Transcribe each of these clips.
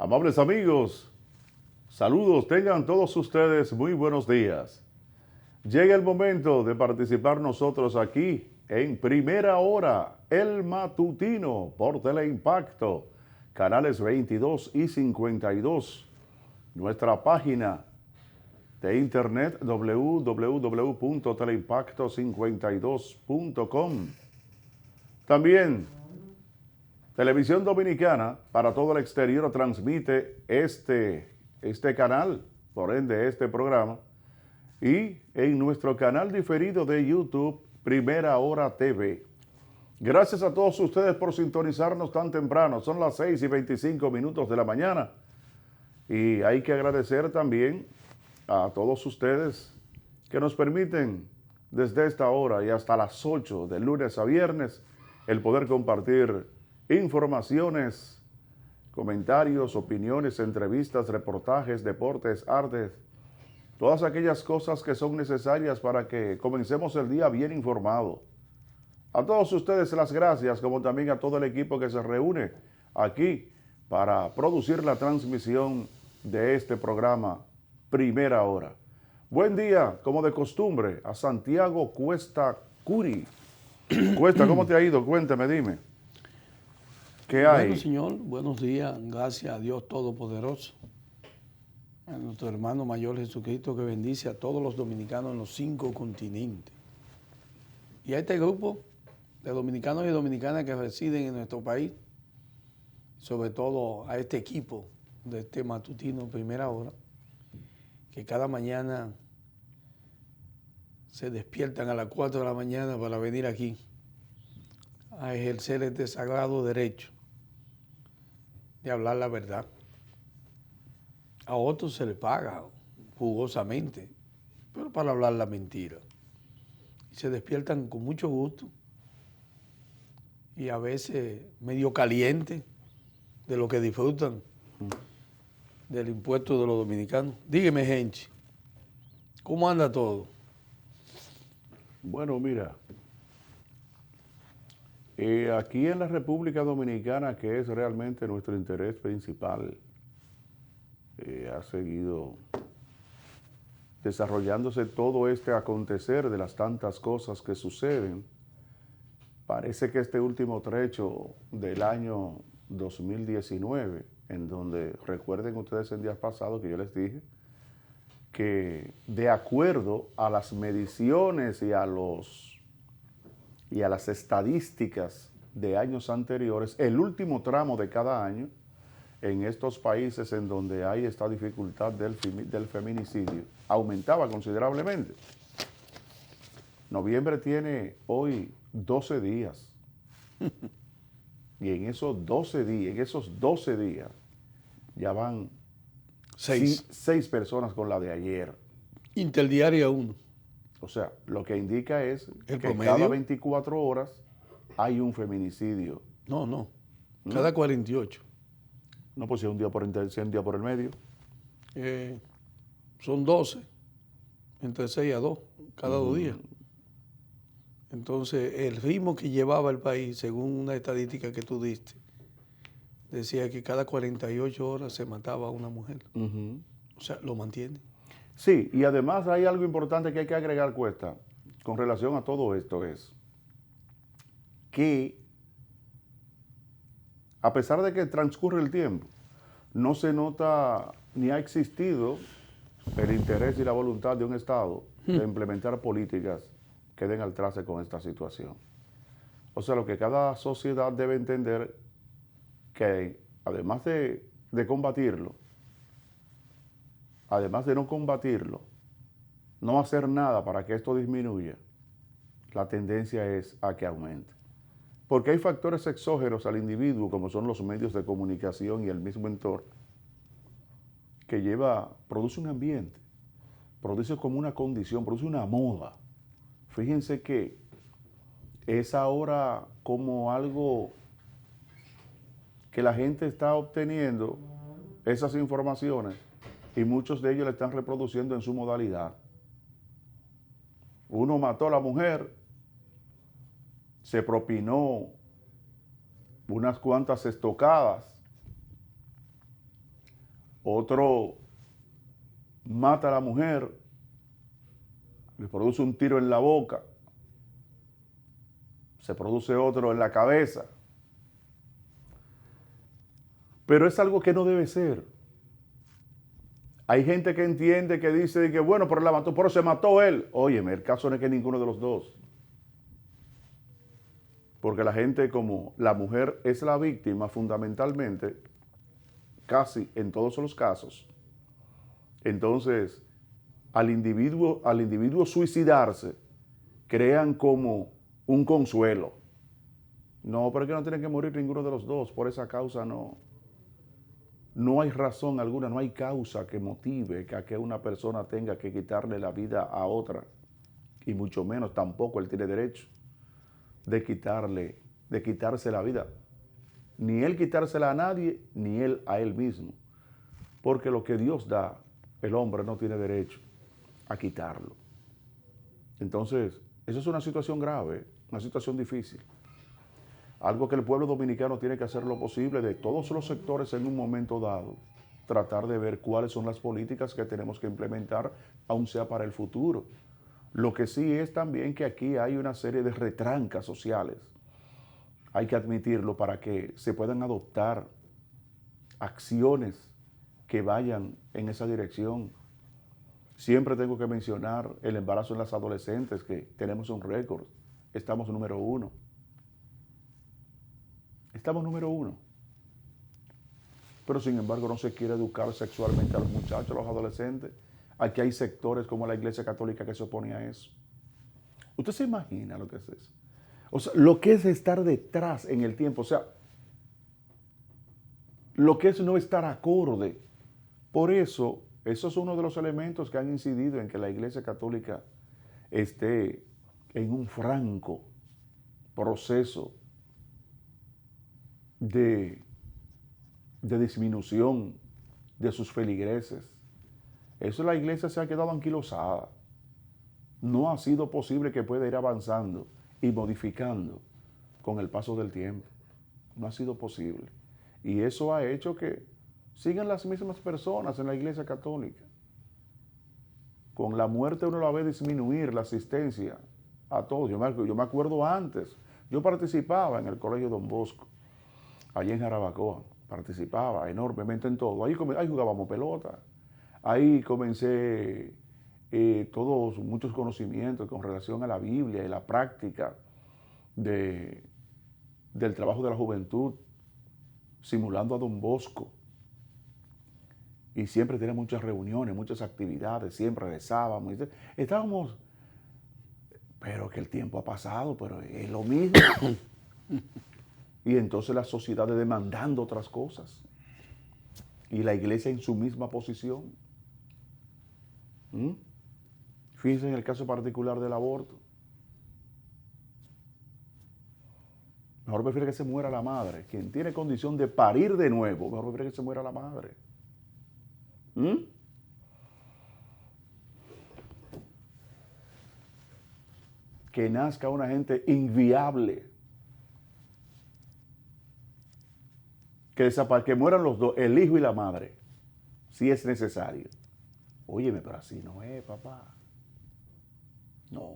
Amables amigos, saludos, tengan todos ustedes muy buenos días. Llega el momento de participar nosotros aquí en Primera Hora, el matutino por Teleimpacto, canales 22 y 52. Nuestra página de internet www.teleimpacto52.com. También Televisión Dominicana para todo el exterior transmite este canal, por ende este programa, y en nuestro canal diferido de YouTube, Primera Hora TV. Gracias a todos ustedes por sintonizarnos tan temprano, son las 6:25 de la mañana, y hay que agradecer también a todos ustedes que nos permiten desde esta hora y hasta las 8 de lunes a viernes el poder compartir informaciones, comentarios, opiniones, entrevistas, reportajes, deportes, artes, todas aquellas cosas que son necesarias para que comencemos el día bien informado. A todos ustedes las gracias, como también a todo el equipo que se reúne aquí para producir la transmisión de este programa Primera Hora. Buen día, como de costumbre, a Santiago Cuesta Curi. Cuesta, ¿cómo te ha ido? Cuéntame, dime. ¿Qué hay? Bueno, Señor, buenos días. Gracias a Dios Todopoderoso, a nuestro hermano mayor Jesucristo, que bendice a todos los dominicanos en los 5 continentes. Y a este grupo de dominicanos y dominicanas que residen en nuestro país, sobre todo a este equipo de este matutino Primera Hora, que cada mañana se despiertan a las 4 de la mañana para venir aquí a ejercer este sagrado derecho de hablar la verdad. A otros se les paga jugosamente, pero para hablar la mentira. Y se despiertan con mucho gusto y a veces medio caliente de lo que disfrutan del impuesto de los dominicanos. Dígame, gente, ¿cómo anda todo? Bueno, mira, aquí en la República Dominicana, que es realmente nuestro interés principal, ha seguido desarrollándose todo este acontecer de las tantas cosas que suceden. Parece que este último trecho del año 2019, en donde recuerden ustedes en días pasados que yo les dije que de acuerdo a las mediciones y a las estadísticas de años anteriores, el último tramo de cada año, en estos países en donde hay esta dificultad del feminicidio, aumentaba considerablemente. Noviembre tiene hoy 12 días. Y en esos 12 días, ya van 6 personas con la de ayer. Interdiaria 1. O sea, lo que indica es ¿El que promedio? cada 24 horas hay un feminicidio. No. Cada 48. No, pues si es un día por el medio. Son 12, entre 6 a 2, cada 2 días. Entonces, el ritmo que llevaba el país, según una estadística que tú diste, decía que cada 48 horas se mataba a una mujer. O sea, lo mantiene. Sí, y además hay algo importante que hay que agregar, Cuesta, con relación a todo esto, es que a pesar de que transcurre el tiempo, no se nota ni ha existido el interés y la voluntad de un Estado de implementar políticas que den al traste con esta situación. O sea, lo que cada sociedad debe entender que además de combatirlo, además de no combatirlo, no hacer nada para que esto disminuya, la tendencia es a que aumente. Porque hay factores exógenos al individuo, como son los medios de comunicación y el mismo entorno, que produce un ambiente, produce como una condición, produce una moda. Fíjense que es ahora como algo que la gente está obteniendo esas informaciones y muchos de ellos la están reproduciendo en su modalidad. Uno mató a la mujer, se propinó unas cuantas estocadas otro mata a la mujer, le produce un tiro en la boca, se produce otro en la cabeza. Pero es algo que no debe ser. Hay gente que entiende, que dice que bueno, pero la mató, pero se mató él. Óyeme, el caso no es que ninguno de los dos. Porque la gente, como la mujer es la víctima fundamentalmente, casi en todos los casos, entonces al individuo suicidarse, crean como un consuelo. No, pero es que no tiene que morir ninguno de los dos, por esa causa no. No hay razón alguna, no hay causa que motive a que una persona tenga que quitarle la vida a otra. Y mucho menos tampoco él tiene derecho de quitarse la vida. Ni él quitársela a nadie, ni él a él mismo. Porque lo que Dios da, el hombre no tiene derecho a quitarlo. Entonces, eso es una situación grave, una situación difícil. Algo que el pueblo dominicano tiene que hacer lo posible de todos los sectores en un momento dado, tratar de ver cuáles son las políticas que tenemos que implementar, aun sea para el futuro. Lo que sí es también que aquí hay una serie de retrancas sociales. Hay que admitirlo para que se puedan adoptar acciones que vayan en esa dirección. Siempre tengo que mencionar el embarazo en las adolescentes, que tenemos un récord. Estamos número 1. Estamos número 1. Pero sin embargo no se quiere educar sexualmente a los muchachos, a los adolescentes. Aquí hay sectores como la Iglesia Católica que se opone a eso. ¿Usted se imagina lo que es eso? O sea, lo que es estar detrás en el tiempo, o sea, lo que es no estar acorde. Por eso, eso es uno de los elementos que han incidido en que la Iglesia Católica esté en un franco proceso de disminución de sus feligreses. Eso la iglesia se ha quedado anquilosada. No ha sido posible que pueda ir avanzando y modificando con el paso del tiempo. No ha sido posible. Y eso ha hecho que sigan las mismas personas en la iglesia católica. Con la muerte uno la ve disminuir la asistencia a todos. Yo me acuerdo antes, yo participaba en el colegio Don Bosco, allí en Jarabacoa, participaba enormemente en todo. Ahí jugábamos pelota, ahí comencé muchos conocimientos con relación a la Biblia y la práctica del trabajo de la juventud, simulando a Don Bosco. Y siempre tenía muchas reuniones, muchas actividades, siempre rezábamos. Estábamos, pero que el tiempo ha pasado, pero es lo mismo. Y entonces la sociedad demandando otras cosas. Y la iglesia en su misma posición. Fíjense en el caso particular del aborto. Mejor prefiere que se muera la madre. Quien tiene condición de parir de nuevo, mejor prefiere que se muera la madre. Que nazca una gente inviable. Que mueran los dos, el hijo y la madre, si es necesario. Óyeme, pero así no es, papá. No.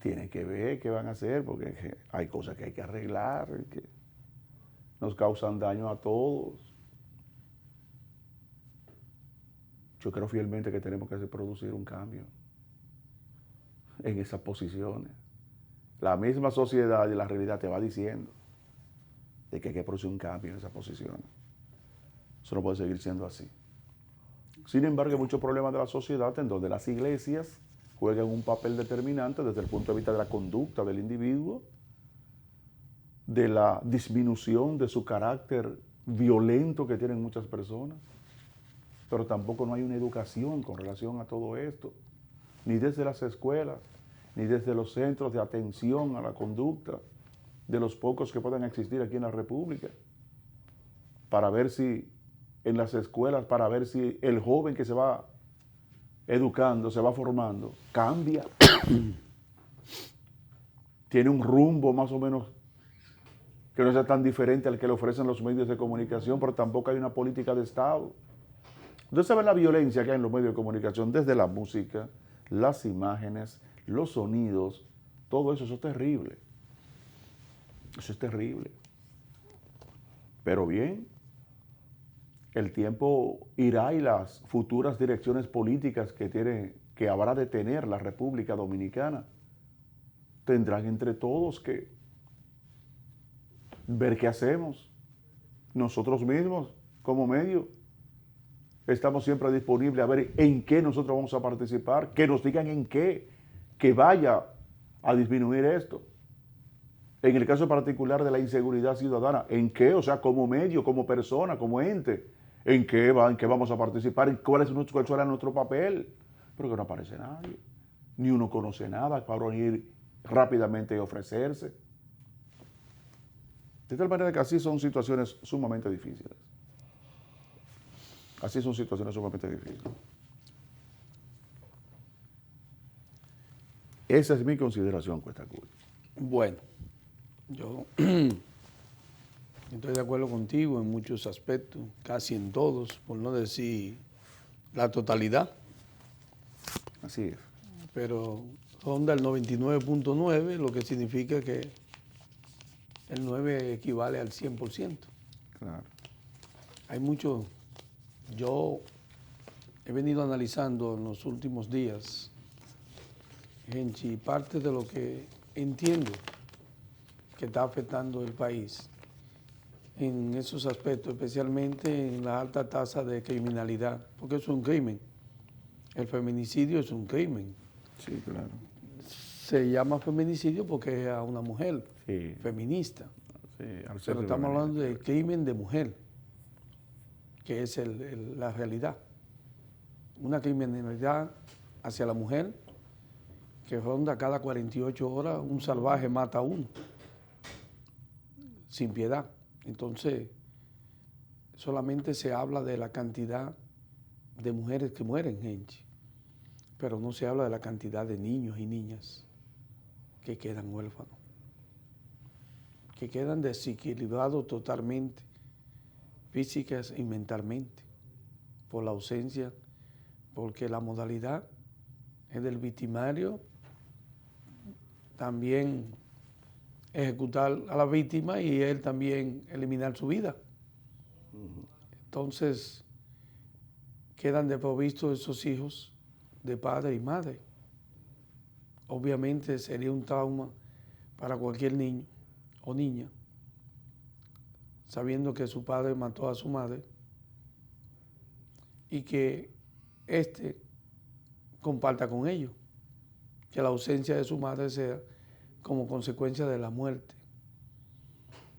Tienen que ver qué van a hacer, porque hay cosas que hay que arreglar, que nos causan daño a todos. Yo creo fielmente que tenemos que producir un cambio en esas posiciones. La misma sociedad y la realidad te va diciendo de que hay que producir un cambio en esas posiciones. Eso no puede seguir siendo así. Sin embargo, hay muchos problemas de la sociedad en donde las iglesias juegan un papel determinante desde el punto de vista de la conducta del individuo, de la disminución de su carácter violento que tienen muchas personas, pero tampoco no hay una educación con relación a todo esto, ni desde las escuelas, ni desde los centros de atención a la conducta de los pocos que puedan existir aquí en la República, para ver si en las escuelas, para ver si el joven que se va educando, se va formando, cambia, tiene un rumbo más o menos que no sea tan diferente al que le ofrecen los medios de comunicación, pero tampoco hay una política de Estado. Usted sabe la violencia que hay en los medios de comunicación, desde la música, las imágenes, los sonidos, todo eso, eso es terrible. Eso es terrible. Pero bien, el tiempo irá y las futuras direcciones políticas que habrá de tener la República Dominicana tendrán entre todos que ver qué hacemos. Nosotros mismos, como medio, estamos siempre disponibles a ver en qué nosotros vamos a participar, que nos digan en qué, que vaya a disminuir esto. En el caso particular de la inseguridad ciudadana, ¿en qué? O sea, como medio, como persona, como ente, ¿en qué vamos a participar? ¿Cuál será nuestro papel? Pero que no aparece nadie. Ni uno conoce nada para ir rápidamente y ofrecerse. De tal manera que así son situaciones sumamente difíciles. Así son situaciones sumamente difíciles. Esa es mi consideración, Cuesta Cool. Bueno, yo estoy de acuerdo contigo en muchos aspectos, casi en todos, por no decir la totalidad. Así es. Pero ronda el 99.9, lo que significa que el 9 equivale al 100%. Claro. Hay mucho, yo he venido analizando en los últimos días, Genchi, parte de lo que entiendo que está afectando el país en esos aspectos, especialmente en la alta tasa de criminalidad, porque es un crimen. El feminicidio es un crimen. Sí, claro. Se llama feminicidio porque es a una mujer Sí. feminista. Sí, Pero estamos hablando de crimen de mujer, que es la realidad. Una criminalidad hacia la mujer que ronda cada 48 horas, un salvaje mata a uno, sin piedad. Entonces, solamente se habla de la cantidad de mujeres que mueren, gente, pero no se habla de la cantidad de niños y niñas que quedan huérfanos, que quedan desequilibrados totalmente, físicas y mentalmente, por la ausencia, porque la modalidad es del victimario también ejecutar a la víctima y él también eliminar su vida. Entonces, quedan desprovistos esos hijos de padre y madre. Obviamente sería un trauma para cualquier niño o niña, sabiendo que su padre mató a su madre y que éste comparta con ellos, que la ausencia de su madre sea como consecuencia de la muerte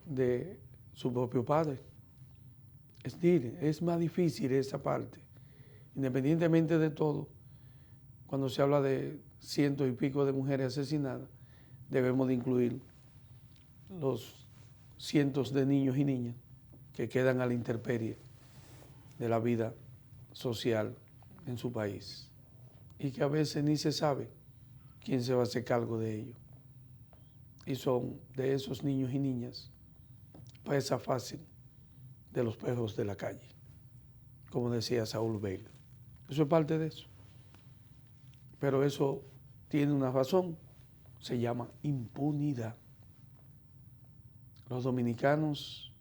de su propio padre. Es decir, es más difícil esa parte. Independientemente de todo, cuando se habla de cientos y pico de mujeres asesinadas, debemos de incluir los cientos de niños y niñas que quedan a la intemperie de la vida social en su país y que a veces ni se sabe quién se va a hacer cargo de ellos. Y son de esos niños y niñas presa fácil de los perros de la calle, como decía Saúl Vega. Eso es parte de eso. Pero eso tiene una razón, se llama impunidad. Los dominicanos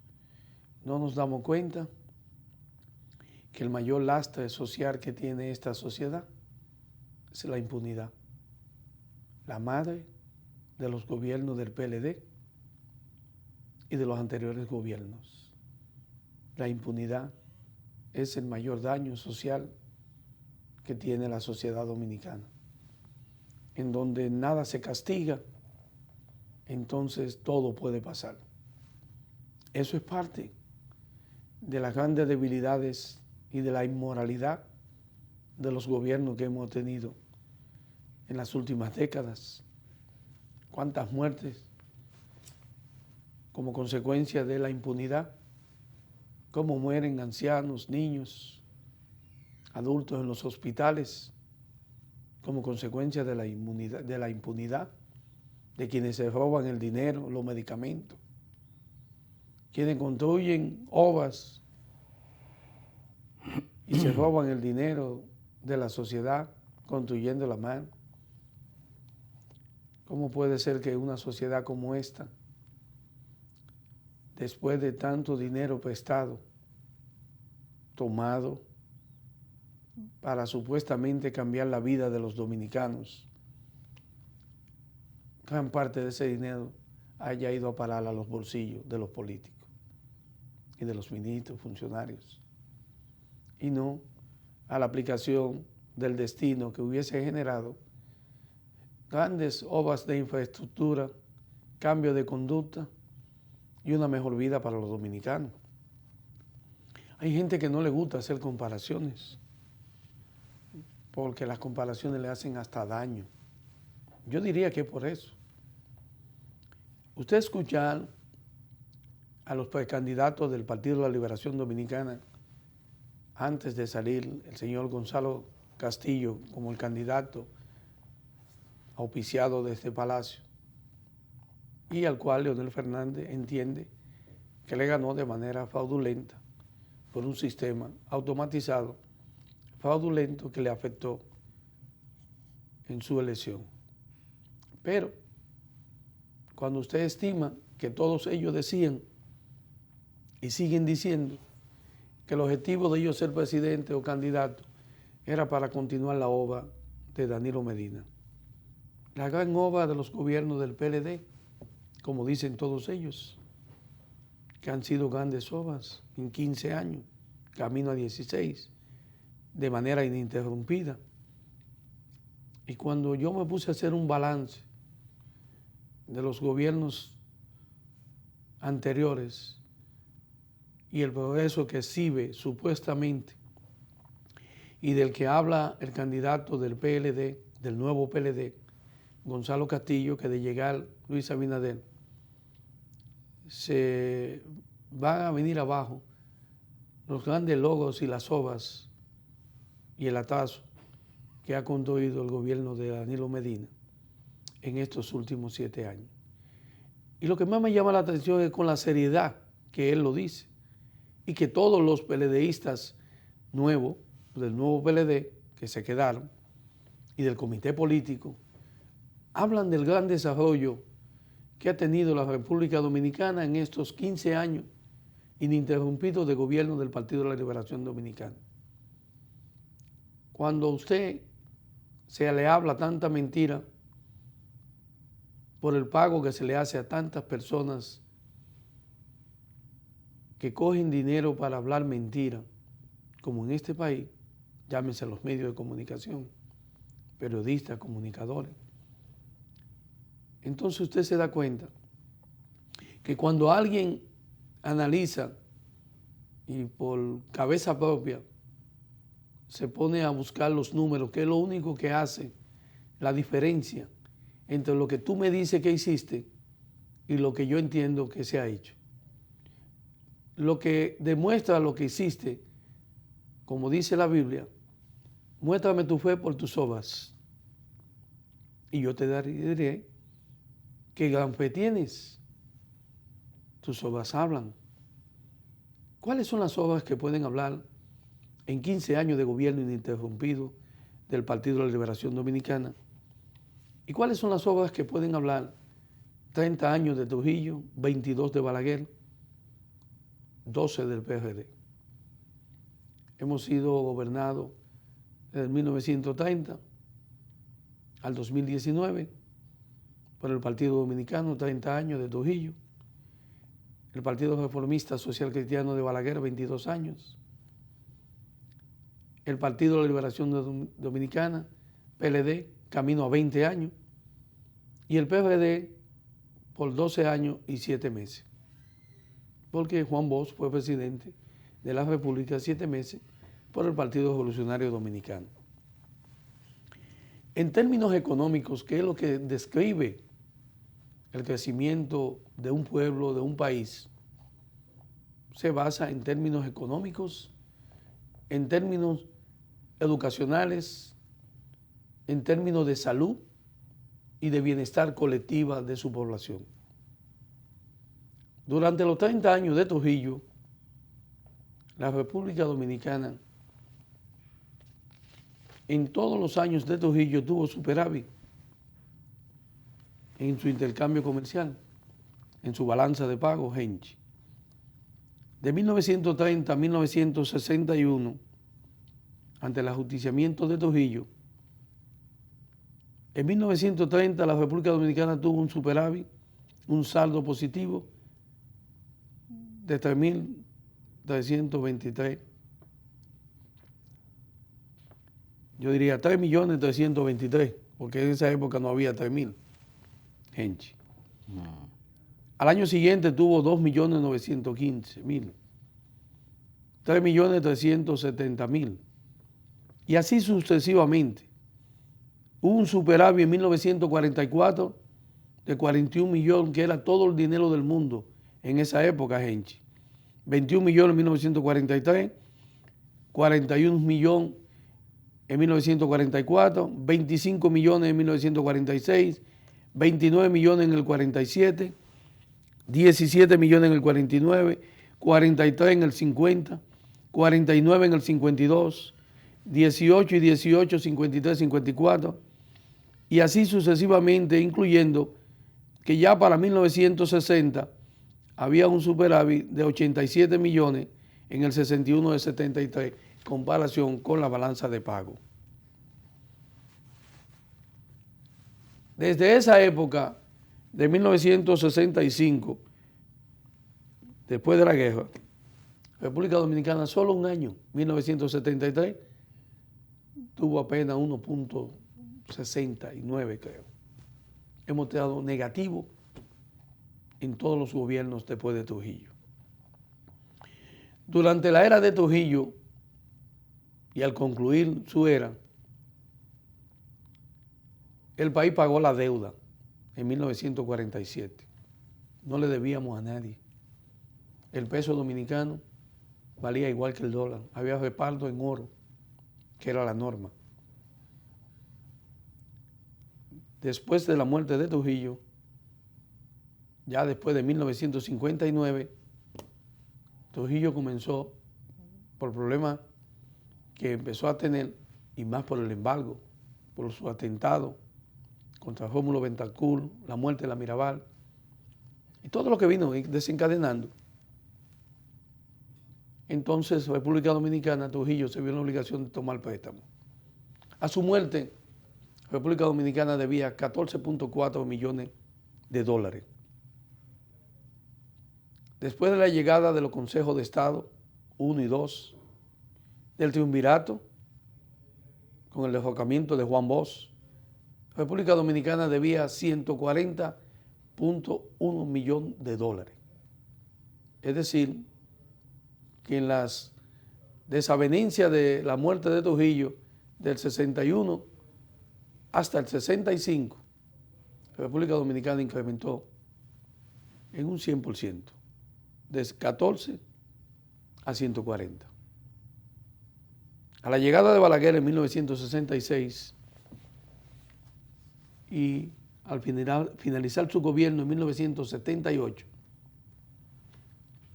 no nos damos cuenta que el mayor lastre social que tiene esta sociedad es la impunidad. La madre de los gobiernos del PLD y de los anteriores gobiernos. La impunidad es el mayor daño social que tiene la sociedad dominicana. En donde nada se castiga, entonces todo puede pasar. Eso es parte de las grandes debilidades y de la inmoralidad de los gobiernos que hemos tenido en las últimas décadas. ¿Cuántas muertes como consecuencia de la impunidad? ¿Cómo mueren ancianos, niños, adultos en los hospitales como consecuencia de la impunidad de quienes se roban el dinero, los medicamentos? quienes construyen obras y se roban el dinero de la sociedad construyendo la mar. ¿Cómo puede ser que una sociedad como esta, después de tanto dinero prestado, tomado para supuestamente cambiar la vida de los dominicanos, gran parte de ese dinero haya ido a parar a los bolsillos de los políticos y de los ministros, funcionarios, y no a la aplicación del destino que hubiese generado grandes obras de infraestructura, cambio de conducta y una mejor vida para los dominicanos? Hay gente que no le gusta hacer comparaciones, porque las comparaciones le hacen hasta daño. Yo diría que por eso. Usted escuchar a los precandidatos del Partido de la Liberación Dominicana, antes de salir el señor Gonzalo Castillo como el candidato auspiciado de este palacio, y al cual Leonel Fernández entiende que le ganó de manera fraudulenta por un sistema automatizado, fraudulento, que le afectó en su elección. Pero cuando usted estima que todos ellos decían y siguen diciendo que el objetivo de ellos ser presidente o candidato era para continuar la obra de Danilo Medina, la gran obra de los gobiernos del PLD, como dicen todos ellos, que han sido grandes obras en 15 años, camino a 16, de manera ininterrumpida. Y cuando yo me puse a hacer un balance de los gobiernos anteriores y el progreso que exhibe supuestamente y del que habla el candidato del PLD, del nuevo PLD, Gonzalo Castillo, que de llegar Luis Abinader se van a venir abajo los grandes logros y las obras y el atraso que ha conducido el gobierno de Danilo Medina en estos últimos 7 años. Y lo que más me llama la atención es con la seriedad que él lo dice, y que todos los PLDistas nuevos, del nuevo PLD, que se quedaron, y del comité político, hablan del gran desarrollo que ha tenido la República Dominicana en estos 15 años ininterrumpidos de gobierno del Partido de la Liberación Dominicana. Cuando a usted se le habla tanta mentira por el pago que se le hace a tantas personas que cogen dinero para hablar mentira, como en este país, llámense los medios de comunicación, periodistas, comunicadores, entonces usted se da cuenta que cuando alguien analiza y por cabeza propia se pone a buscar los números, que es lo único que hace la diferencia entre lo que tú me dices que hiciste y lo que yo entiendo que se ha hecho. Lo que demuestra lo que hiciste, como dice la Biblia, muéstrame tu fe por tus obras, y yo te diré qué gran fe tienes. Tus obras hablan. ¿Cuáles son las obras que pueden hablar en 15 años de gobierno ininterrumpido del Partido de la Liberación Dominicana? ¿Y cuáles son las obras que pueden hablar 30 años de Trujillo, 22 de Balaguer, 12 del PRD? Hemos sido gobernados desde 1930 al 2019 por el Partido Dominicano, 30 años de Trujillo. El Partido Reformista Social Cristiano de Balaguer, 22 años. El Partido de la Liberación Dominicana, PLD, camino a 20 años. Y el PRD por 12 años y 7 meses. Porque Juan Bosch fue presidente de la República 7 meses por el Partido Revolucionario Dominicano. En términos económicos, ¿qué es lo que describe el crecimiento de un pueblo, de un país? Se basa en términos económicos, en términos educacionales, en términos de salud y de bienestar colectiva de su población. Durante los 30 años de Trujillo, la República Dominicana, en todos los años de Trujillo, tuvo superávit en su intercambio comercial, en su balanza de pago, Henchi. De 1930 a 1961, ante el ajusticiamiento de Trujillo, en 1930 la República Dominicana tuvo un superávit, un saldo positivo de 3.323. Yo diría 3.323.000, porque en esa época no había 3.000 Henchi. Al año siguiente tuvo 2.915.000, 3.370.000 y así sucesivamente. Hubo un superávit en 1944 de 41 millones, que era todo el dinero del mundo en esa época, Henchi. 21 millones en 1943, 41 millones en 1944, 25 millones en 1946, 29 millones en el 47, 17 millones en el 49, 43 en el 50, 49 en el 52, 18 y 18, 53, 54, y así sucesivamente, incluyendo que ya para 1960 había un superávit de 87 millones en el 61 de 73, comparación con la balanza de pago. Desde esa época, de 1965, después de la guerra, República Dominicana solo un año, 1973, tuvo apenas 1.69, creo. Hemos estado negativo en todos los gobiernos después de Trujillo. Durante la era de Trujillo y al concluir su era, el país pagó la deuda en 1947. No le debíamos a nadie. El peso dominicano valía igual que el dólar. Había respaldo en oro, que era la norma. Después de la muerte de Trujillo, ya después de 1959, Trujillo comenzó, por problemas que empezó a tener, y más por el embargo, por su atentado contra Rómulo Betancourt, la muerte de la Mirabal, y todo lo que vino desencadenando. Entonces, República Dominicana, Trujillo, se vio en la obligación de tomar préstamo. A su muerte, República Dominicana debía 14.4 millones de dólares. Después de la llegada de los consejos de Estado, 1 y 2, del triunvirato, con el derrocamiento de Juan Bosch, República Dominicana debía 140.1 millones de dólares. Es decir, que en las desavenencias de la muerte de Trujillo, del 61 hasta el 65, la República Dominicana incrementó en un 100%, de 14 a 140. A la llegada de Balaguer en 1966 y al finalizar su gobierno en 1978,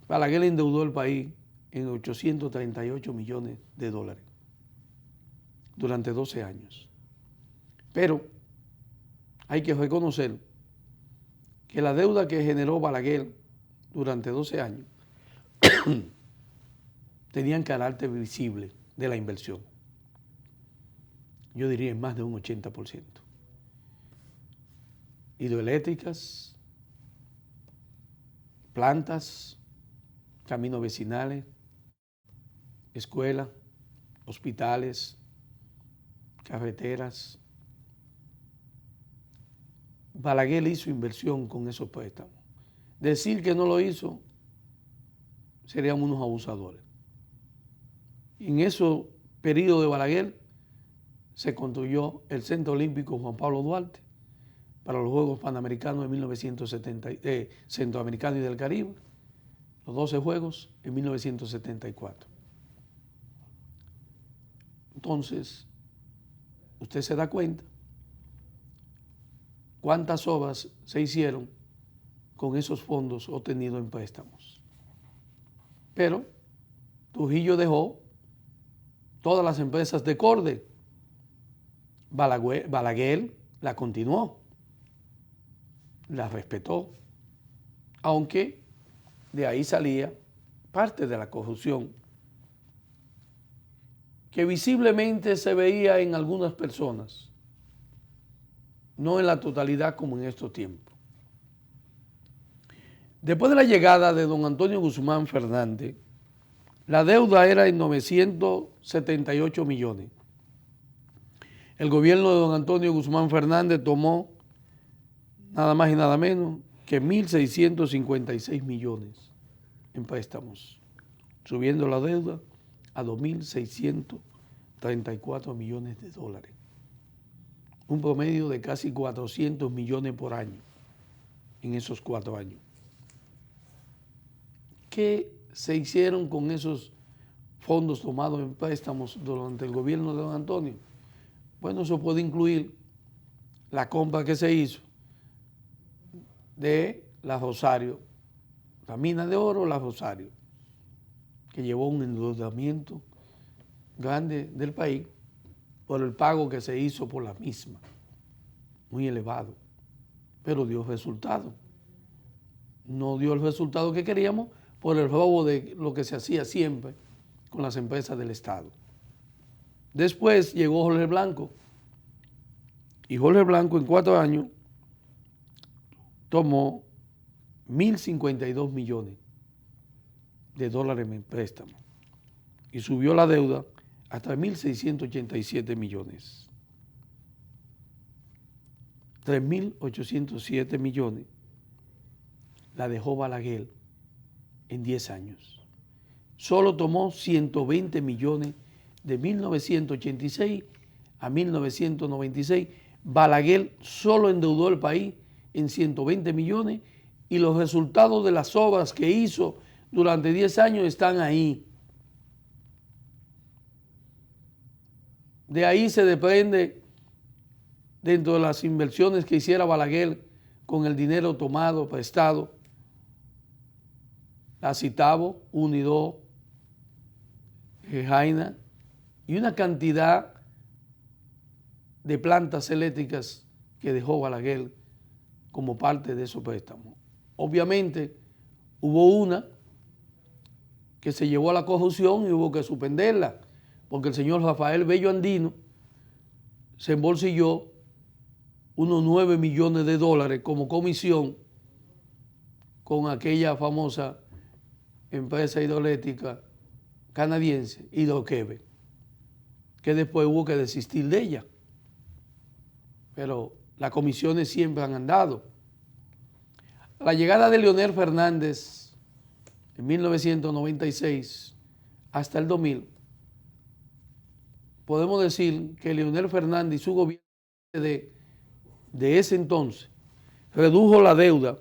Balaguer endeudó el país en 838 millones de dólares durante 12 años. Pero hay que reconocer que la deuda que generó Balaguer durante 12 años tenían carácter visible de la inversión. Yo diría en más de un 80%. Hidroeléctricas, plantas, caminos vecinales, escuelas, hospitales, carreteras. Balaguer hizo inversión con esos préstamos. Decir que no lo hizo, seríamos unos abusadores. En ese periodo de Balaguer se construyó el Centro Olímpico Juan Pablo Duarte para los Juegos Panamericanos de 1970, Centroamericanos y del Caribe, los 12 Juegos en 1974. Entonces, usted se da cuenta cuántas obras se hicieron con esos fondos obtenidos en préstamos. Pero Trujillo dejó todas las empresas de Corde. Balaguer la continuó, la respetó, aunque de ahí salía parte de la corrupción que visiblemente se veía en algunas personas, no en la totalidad como en estos tiempos. Después de la llegada de don Antonio Guzmán Fernández, la deuda era en 978 millones. El gobierno de don Antonio Guzmán Fernández tomó nada más y nada menos que 1.656 millones en préstamos, subiendo la deuda a 2.634 millones de dólares. Un promedio de casi 400 millones por año en esos 4 años. ¿Qué se hicieron con esos fondos tomados en préstamos durante el gobierno de don Antonio? Bueno, eso puede incluir la compra que se hizo de la Rosario, la mina de oro La Rosario, que llevó un endeudamiento grande del país por el pago que se hizo por la misma, muy elevado, pero dio resultado. No dio el resultado que queríamos por el robo de lo que se hacía siempre con las empresas del Estado. Después llegó Jorge Blanco, y Jorge Blanco en 4 años tomó 1.052 millones de dólares en préstamo y subió la deuda hasta 1.687 millones. 3.807 millones la dejó Balaguer en 10 años. Solo tomó 120 millones de 1986 a 1996. Balaguer solo endeudó el país en 120 millones y los resultados de las obras que hizo durante 10 años están ahí. De ahí se desprende, dentro de las inversiones que hiciera Balaguer con el dinero tomado, prestado, la Citabo, Unidó, Jaina y una cantidad de plantas eléctricas que dejó Balaguer como parte de esos préstamos. Obviamente hubo una que se llevó a la corrupción y hubo que suspenderla, porque el señor Rafael Bello Andino se embolsilló unos 9 millones de dólares como comisión con aquella famosa empresa hidroeléctrica canadiense, Hidroquebe, que después hubo que desistir de ella. Pero las comisiones siempre han andado. A la llegada de Leonel Fernández en 1996 hasta el 2000, podemos decir que Leonel Fernández y su gobierno de ese entonces redujo la deuda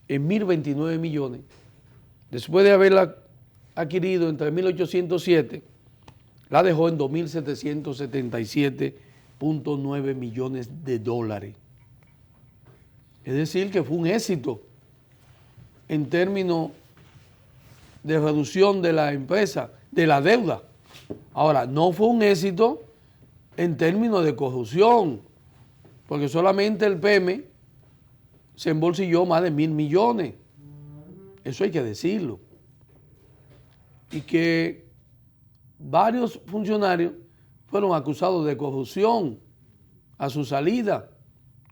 en 1.029 millones. Después de haberla adquirido entre 1807, la dejó en 2.777.9 millones de dólares. Es decir, que fue un éxito en términos de reducción de la empresa, de la deuda. Ahora, no fue un éxito en términos de corrupción, porque solamente el PM se embolsilló más de 1.000 millones. Eso hay que decirlo. Y que varios funcionarios fueron acusados de corrupción a su salida,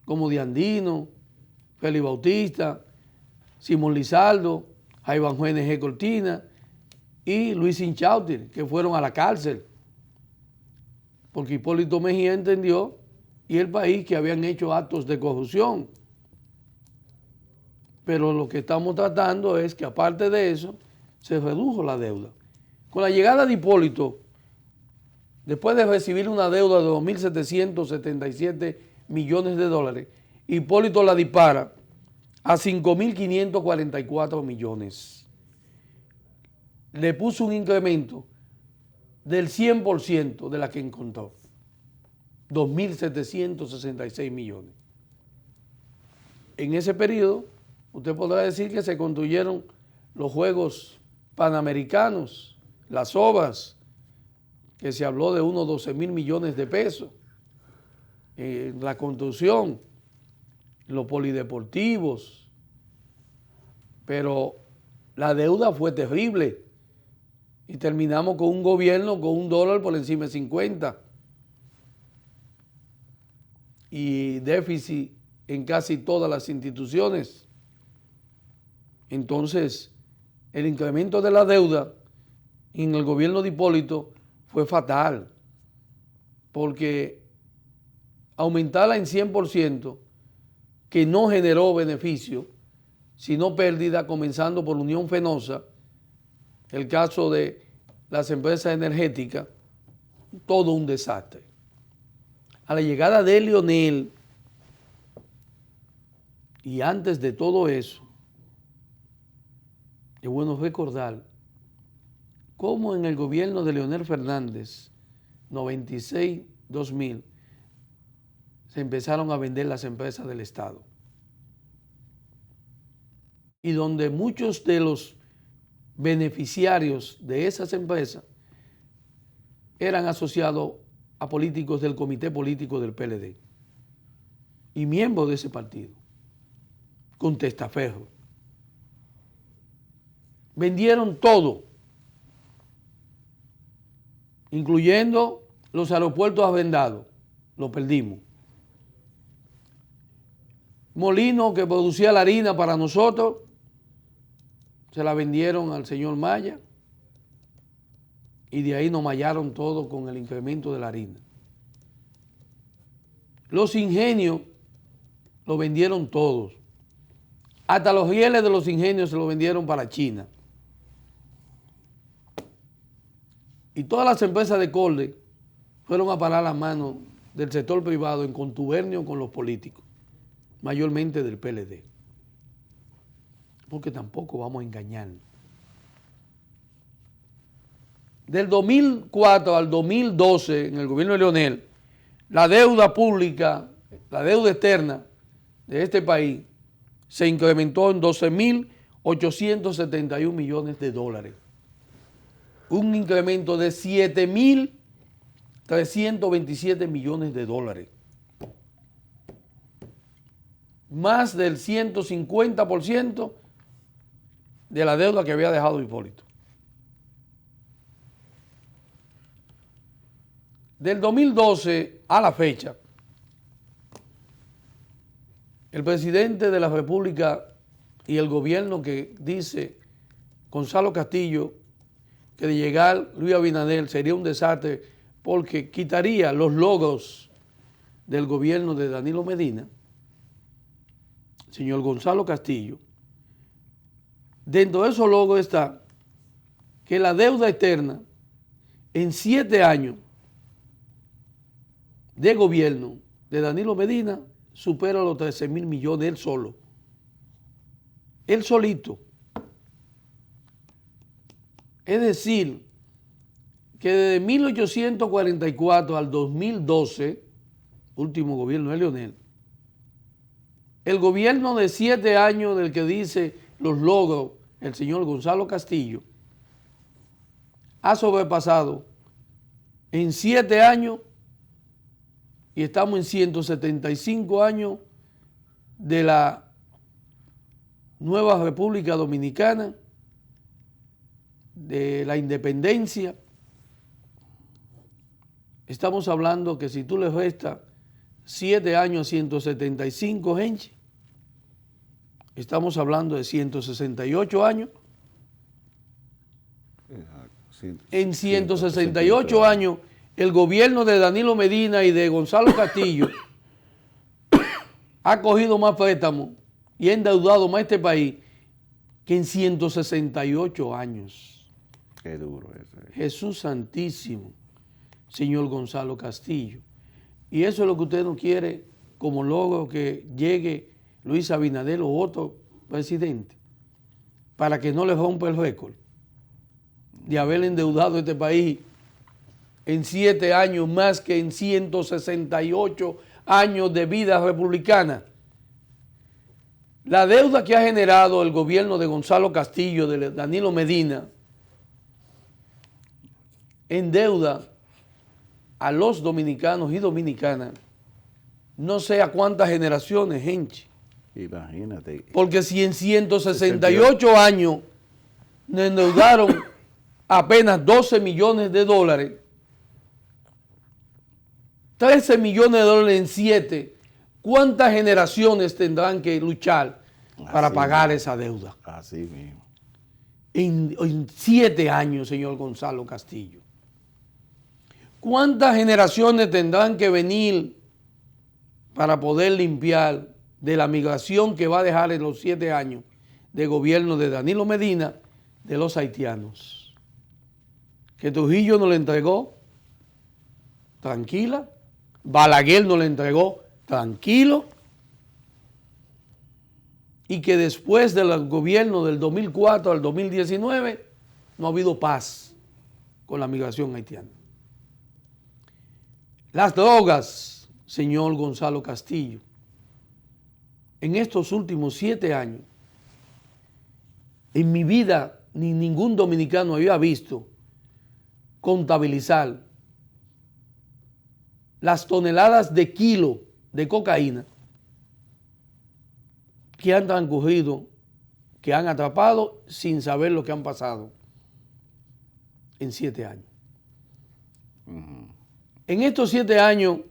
como Diandino, Félix Bautista, Simón Lizardo, Jaivan Juárez G. Cortina y Luis Inchausti, que fueron a la cárcel, porque Hipólito Mejía entendió y el país que habían hecho actos de corrupción. Pero lo que estamos tratando es que aparte de eso, se redujo la deuda. Con la llegada de Hipólito, después de recibir una deuda de 2.777 millones de dólares, Hipólito la dispara a 5.544 millones. Le puso un incremento del 100% de la que encontró, 2.766 millones. En ese periodo Usted podrá decir que se construyeron los Juegos Panamericanos, las obras, que se habló de unos 12,000 millones de pesos, la construcción, los polideportivos, pero la deuda fue terrible y terminamos con un gobierno con $1 por encima de 50 y déficit en casi todas las instituciones. Entonces, el incremento de la deuda en el gobierno de Hipólito fue fatal, porque aumentarla en 100%, que no generó beneficio, sino pérdida, comenzando por Unión Fenosa, el caso de las empresas energéticas, todo un desastre. A la llegada de Leonel, y antes de todo eso, es bueno recordar cómo en el gobierno de Leonel Fernández, 96-2000, se empezaron a vender las empresas del Estado. Y donde muchos de los beneficiarios de esas empresas eran asociados a políticos del comité político del PLD y miembros de ese partido, con testaferro. Vendieron todo, incluyendo los aeropuertos arrendados, lo perdimos. Molino, que producía la harina para nosotros, se la vendieron al señor Maya y de ahí nos mallaron todo con el incremento de la harina. Los ingenios lo vendieron todos. Hasta los rieles de los ingenios se los vendieron para China. Y todas las empresas de corte fueron a parar las manos del sector privado en contubernio con los políticos, mayormente del PLD. Porque tampoco vamos a engañarnos. Del 2004 al 2012, en el gobierno de Leonel, la deuda pública, la deuda externa de este país se incrementó en 12,871 millones de dólares. Un incremento de 7,327 millones de dólares. Más del 150% de la deuda que había dejado Hipólito. Del 2012 a la fecha, el presidente de la República y el gobierno que dice Gonzalo Castillo que de llegar Luis Abinader sería un desastre porque quitaría los logros del gobierno de Danilo Medina, señor Gonzalo Castillo, dentro de esos logros está que la deuda externa en 7 años de gobierno de Danilo Medina supera los 13,000 millones él solo. Él solito. Es decir, que desde 1844 al 2012, último gobierno de Leonel, el gobierno de 7 años del que dice los logros el señor Gonzalo Castillo ha sobrepasado en 7 años y estamos en 175 años de la nueva República Dominicana, de la independencia. Estamos hablando que si tú le restas 7 años a 175, gente, estamos hablando de 168 años. En 168 años, el gobierno de Danilo Medina y de Gonzalo Castillo ha cogido más préstamos y ha endeudado más este país que en 168 años. Qué duro eso. Jesús Santísimo, señor Gonzalo Castillo. Y eso es lo que usted no quiere como logro, que llegue Luis Abinader o otro presidente, para que no le rompa el récord de haber endeudado este país en 7 años más que en 168 años de vida republicana. La deuda que ha generado el gobierno de Gonzalo Castillo, de Danilo Medina, endeuda a los dominicanos y dominicanas no sé a cuántas generaciones, gente. Imagínate. Porque si en 168 años nos endeudaron apenas 12 millones de dólares, 13 millones de dólares en 7, ¿cuántas generaciones tendrán que luchar para pagar esa deuda? Así mismo. En 7 años, señor Gonzalo Castillo. ¿Cuántas generaciones tendrán que venir para poder limpiar de la migración que va a dejar en los 7 años de gobierno de Danilo Medina de los haitianos? Que Trujillo nos le entregó tranquila, Balaguer nos le entregó tranquilo, y que después del gobierno del 2004 al 2019 no ha habido paz con la migración haitiana. Las drogas, señor Gonzalo Castillo, en estos últimos 7 años, en mi vida ni ningún dominicano había visto contabilizar las toneladas de kilo de cocaína que han transcurrido, que han atrapado sin saber lo que han pasado en 7 años. En estos 7 años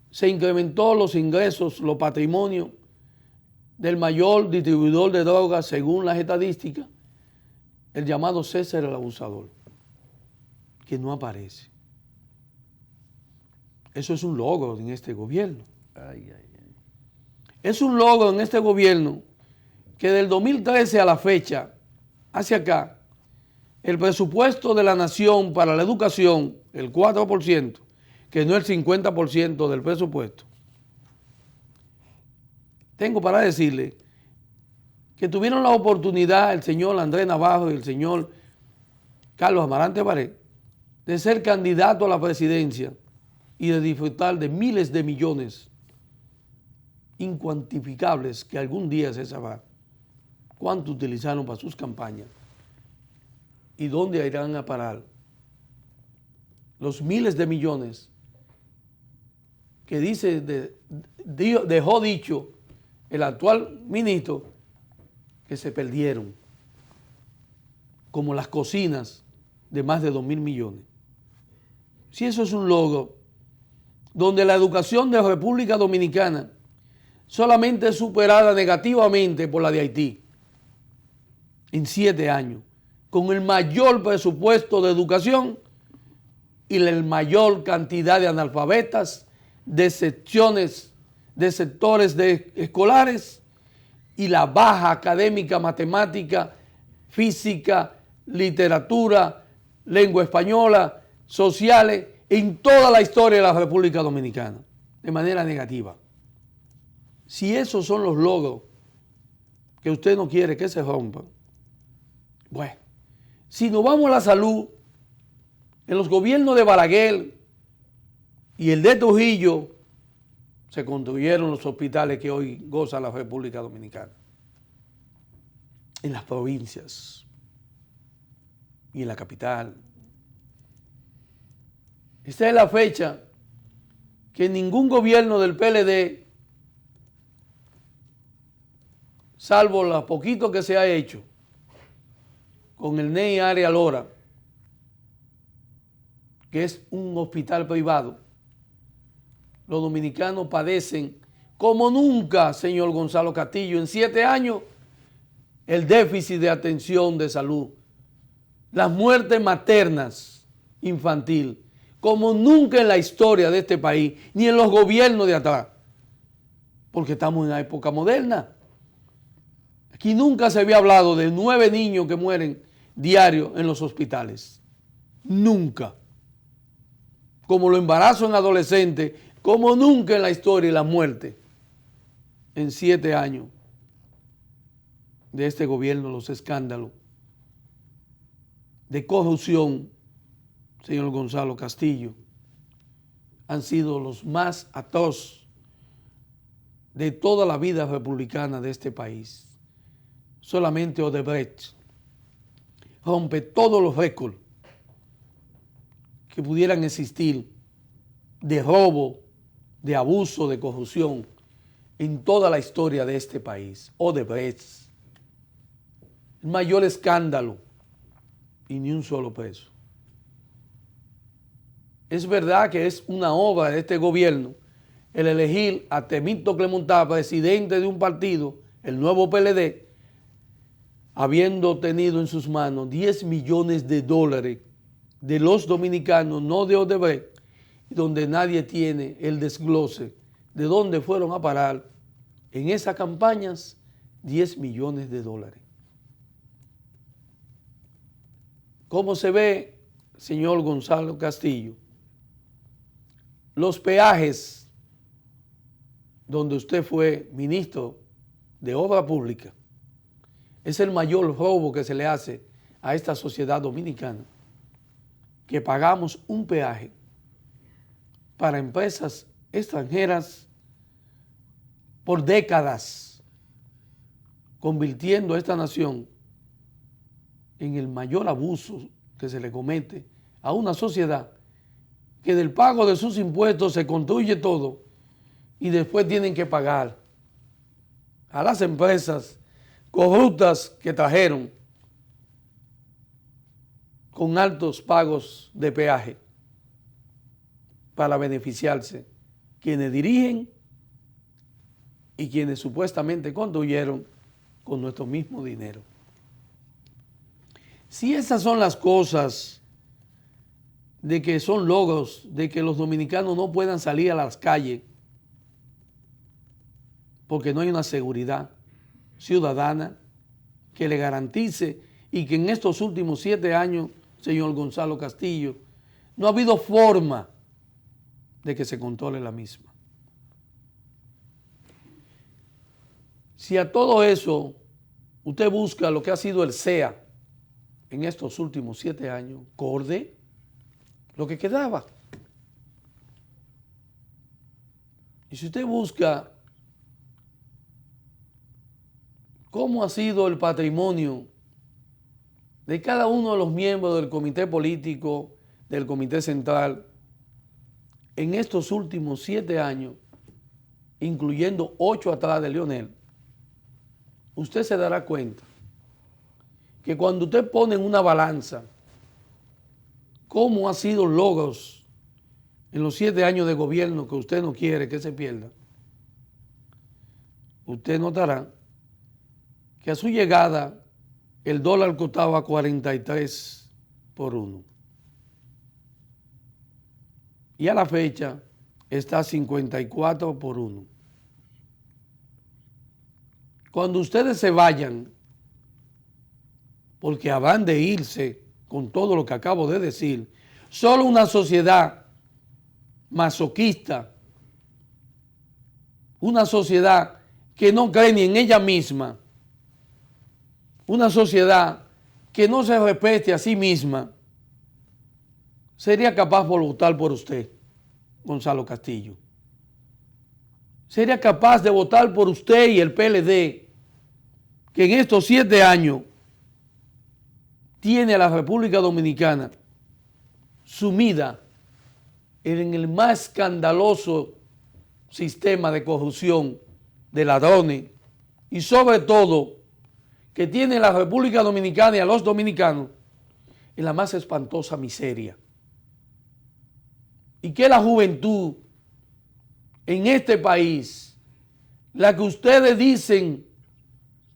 se incrementó los ingresos, los patrimonios del mayor distribuidor de drogas, según las estadísticas, el llamado César el Abusador, que no aparece. Eso es un logro en este gobierno. Es un logro en este gobierno que del 2013 a la fecha, hacia acá, el presupuesto de la nación para la educación, el 4%, que no es el 50% del presupuesto. Tengo para decirle que tuvieron la oportunidad el señor Andrés Navarro y el señor Carlos Amarante Baré de ser candidato a la presidencia y de disfrutar de miles de millones incuantificables que algún día se sabrá cuánto utilizaron para sus campañas y dónde irán a parar los miles de millones que dejó dicho el actual ministro que se perdieron, como las cocinas de más de 2.000 millones. Si eso es un logro, donde la educación de la República Dominicana solamente es superada negativamente por la de Haití en 7 años, con el mayor presupuesto de educación y la mayor cantidad de analfabetas, de sectores escolares y la baja académica, matemática, física, literatura, lengua española, sociales, en toda la historia de la República Dominicana, de manera negativa. Si esos son los logros que usted no quiere que se rompan, bueno, si nos vamos a la salud, en los gobiernos de Balaguer y el de Trujillo se construyeron los hospitales que hoy goza la República Dominicana, en las provincias y en la capital. Esta es la fecha que ningún gobierno del PLD, salvo lo poquito que se ha hecho con el NEI Área Lora, que es un hospital privado, los dominicanos padecen como nunca, señor Gonzalo Castillo, en 7 años, el déficit de atención de salud, las muertes maternas infantil, como nunca en la historia de este país, ni en los gobiernos de atrás, porque estamos en la época moderna. Aquí nunca se había hablado de 9 niños que mueren diarios en los hospitales. Nunca. Como los embarazos en adolescentes, como nunca en la historia, y la muerte en 7 años de este gobierno, los escándalos de corrupción, señor Gonzalo Castillo, han sido los más atroces de toda la vida republicana de este país. Solamente Odebrecht rompe todos los récords que pudieran existir de robo, de abuso, de corrupción en toda la historia de este país. Odebrecht, el mayor escándalo y ni un solo preso. Es verdad que es una obra de este gobierno el elegir a Temístocles Montá presidente de un partido, el nuevo PLD, habiendo tenido en sus manos 10 millones de dólares de los dominicanos, no de Odebrecht, donde nadie tiene el desglose de dónde fueron a parar en esas campañas 10 millones de dólares. ¿Cómo se ve, señor Gonzalo Castillo? Los peajes donde usted fue ministro de Obra Pública es el mayor robo que se le hace a esta sociedad dominicana, que pagamos un peaje para empresas extranjeras por décadas, convirtiendo a esta nación en el mayor abuso que se le comete a una sociedad que del pago de sus impuestos se construye todo y después tienen que pagar a las empresas corruptas que trajeron con altos pagos de peaje para beneficiarse quienes dirigen y quienes supuestamente construyeron con nuestro mismo dinero. Si esas son las cosas de que son logros, de que los dominicanos no puedan salir a las calles porque no hay una seguridad ciudadana que le garantice, y que en estos últimos 7 años, señor Gonzalo Castillo, no ha habido forma de que se controle la misma. Si a todo eso usted busca lo que ha sido el CEA en estos últimos 7 años, CORDE, lo que quedaba. Y si usted busca cómo ha sido el patrimonio de cada uno de los miembros del comité político, del comité central, en estos últimos 7 años, incluyendo 8 atrás de Leonel, usted se dará cuenta que cuando usted pone en una balanza cómo han sido logros en los 7 años de gobierno que usted no quiere que se pierda, usted notará que a su llegada el dólar costaba 43 por 1. Y a la fecha está 54 por 1. Cuando ustedes se vayan, porque habrán de irse con todo lo que acabo de decir, solo una sociedad masoquista, una sociedad que no cree ni en ella misma, una sociedad que no se respete a sí misma, sería capaz de votar por usted, Gonzalo Castillo. Sería capaz de votar por usted y el PLD, que en estos 7 años tiene a la República Dominicana sumida en el más escandaloso sistema de corrupción, de ladrones, y sobre todo que tiene la República Dominicana y a los dominicanos en la más espantosa miseria. Y que la juventud en este país, la que ustedes dicen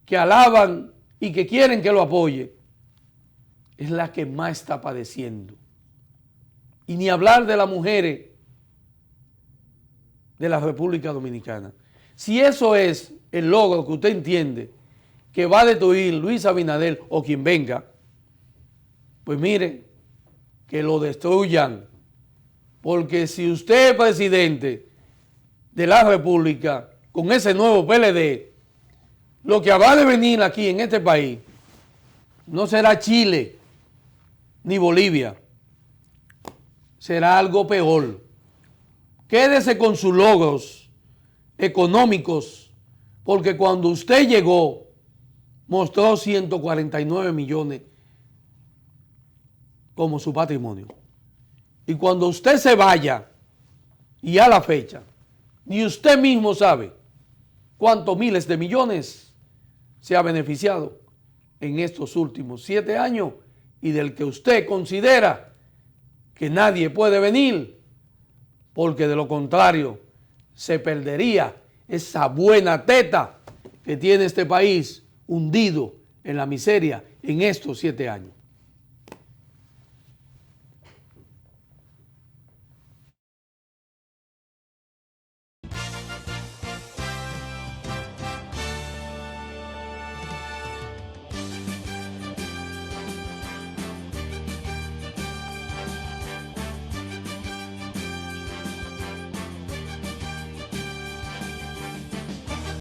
que alaban y que quieren que lo apoye, es la que más está padeciendo. Y ni hablar de las mujeres de la República Dominicana. Si eso es el logro que usted entiende que va a destruir Luis Abinader o quien venga, pues miren, que lo destruyan. Porque si usted es presidente de la República con ese nuevo PLD, lo que va a venir aquí en este país no será Chile ni Bolivia, será algo peor. Quédese con sus logros económicos, porque cuando usted llegó mostró 149 millones como su patrimonio. Y cuando usted se vaya, y a la fecha, ni usted mismo sabe cuántos miles de millones se ha beneficiado en estos últimos 7 años y del que usted considera que nadie puede venir, porque de lo contrario se perdería esa buena teta que tiene este país hundido en la miseria en estos 7 años.